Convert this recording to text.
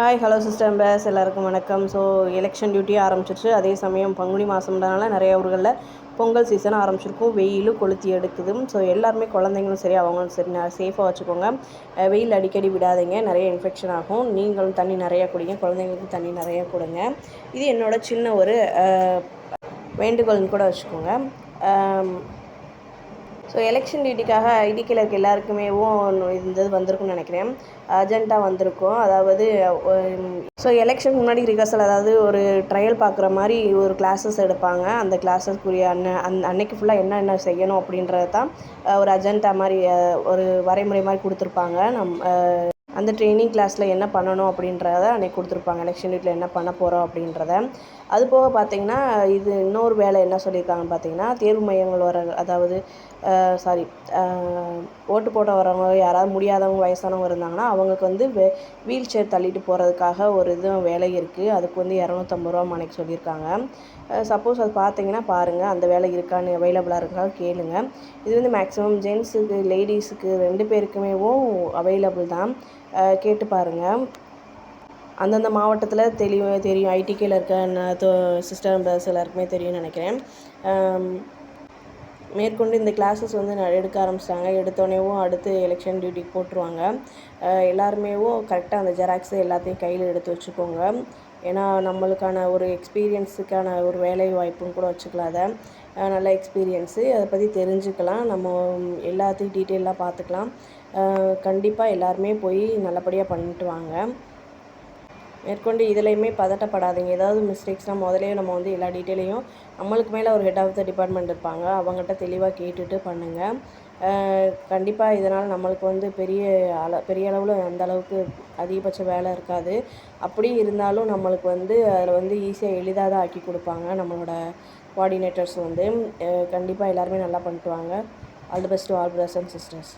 Hi hello sister base எல்லாருக்கும் வணக்கம். So election duty ஆரம்பிச்சிருச்சு. அதே சமயம் பங்குனி மாதம்ன்றனால நிறைய ஊர்களில் பொங்கல் சீசன் ஆரம்பிச்சிருக்கும். வெயிலும் கொளுத்தி எடுக்குது. ஸோ எல்லாருமே குழந்தைங்களும் சரி அவங்களும் சரி சேஃபாக வச்சுக்கோங்க. வெயில் அடிக்கடி விடாதீங்க, நிறைய இன்ஃபெக்ஷன் ஆகும். நீங்களும் தண்ணி நிறையா குடிங்க, குழந்தைங்களுக்கும் தண்ணி நிறையா கொடுங்க. இது என்னோட சின்ன ஒரு வேண்டுகோள்னு கூட வச்சுக்கோங்க. ஸோ எலெக்ஷன் டியூட்டிக்காக ஐடி கிளர்க் எல்லாருக்குமே இந்த இது வந்திருக்கும்னு நினைக்கிறேன். அர்ஜென்ட்டாக வந்திருக்கும். அதாவது ஸோ எலெக்ஷன் முன்னாடி ரிஹர்சல், அதாவது ஒரு ட்ரையல் பார்க்குற மாதிரி ஒரு கிளாஸஸ் எடுப்பாங்க. அந்த கிளாஸஸ்க்குரிய அன்னைக்கு ஃபுல்லாக என்னென்ன செய்யணும் அப்படின்றது தான் ஒரு அஜெண்டா மாதிரி, ஒரு வரைமுறை மாதிரி கொடுத்துருப்பாங்க. அந்த ட்ரைனிங் கிளாஸில் என்ன பண்ணணும் அப்படின்றத அன்றைக்கி கொடுத்துருப்பாங்க. எலெக்ஷன் டியூட்டியில் என்ன பண்ண போகிறோம் அப்படின்றத. அது போக பார்த்திங்கன்னா இது இன்னொரு வேலை என்ன சொல்லியிருக்காங்கன்னு பார்த்தீங்கன்னா, தேர்வு மையங்கள் அதாவது ஓட்டு போட வரவங்க யாராவது முடியாதவங்க வயசானவங்க இருந்தாங்கன்னா அவங்களுக்கு வந்து வீல் சேர் தள்ளிட்டு போகிறதுக்காக ஒரு வேலை இருக்குது. அதுக்கு வந்து 250 ரூபா அன்றைக்கி சொல்லியிருக்காங்க. சப்போஸ் அது பார்த்தீங்கன்னா பாருங்கள், அந்த வேலை இருக்கான்னு அவைலபிளாக இருக்கா கேளுங்க. இது வந்து மேக்ஸிமம் ஜென்ஸுக்கு லேடிஸுக்கு 2 பேருக்குமே அவைலபிள் தான். கேட்டு பாருங்கள். அந்தந்த மாவட்டத்தில் தெரியும். ஐடிகேயில் இருக்க சிஸ்டர் பிரதர்ஸ் எல்லாருக்குமே தெரியும்னு நினைக்கிறேன். மேற்கொண்டு இந்த கிளாஸஸ் வந்து எடுக்க ஆரம்பிச்சிட்டாங்க. எடுத்தோடனேவும் அடுத்து எலெக்ஷன் டியூட்டிக்கு போட்டுருவாங்க. எல்லாருமே கரெக்டாக அந்த ஜெராக்ஸு எல்லாத்தையும் கையில் எடுத்து வச்சுக்கோங்க. ஏன்னா நம்மளுக்கான ஒரு எக்ஸ்பீரியன்ஸுக்கான ஒரு வேலை வாய்ப்புன்னு கூட வச்சுக்கலாம். அதை நல்ல எக்ஸ்பீரியன்ஸு, அதை பற்றி தெரிஞ்சுக்கலாம். நம்ம எல்லாத்தையும் டீட்டெயிலாக பார்த்துக்கலாம். கண்டிப்பாக எல்லாருமே போய் நல்லபடியாக பண்ணிட்டு வாங்க. மேற்கொண்டு இதுலையுமே பதட்டப்படாதீங்க. ஏதாவது மிஸ்டேக்ஸ்னால் முதலே நம்ம வந்து எல்லா டீட்டெயிலையும் நம்மளுக்கு மேலே ஒரு ஹெட் ஆஃப் த டிபார்ட்மெண்ட் இருப்பாங்க, அவங்ககிட்ட தெளிவாக கேட்டுட்டு பண்ணுங்கள். கண்டிப்பாக இதனால் நம்மளுக்கு வந்து பெரிய அளவில் அந்த அளவுக்கு அதிகபட்ச வேலை இருக்காது. அப்படி இருந்தாலும் நம்மளுக்கு வந்து அதில் வந்து ஈஸியாக எளிதாக தான் ஆக்கி கொடுப்பாங்க நம்மளோட கோஆர்டினேட்டர்ஸ் வந்து. கண்டிப்பாக எல்லாருமே நல்லா பண்ணிட்டு வாங்க. All the best to all brothers and sisters.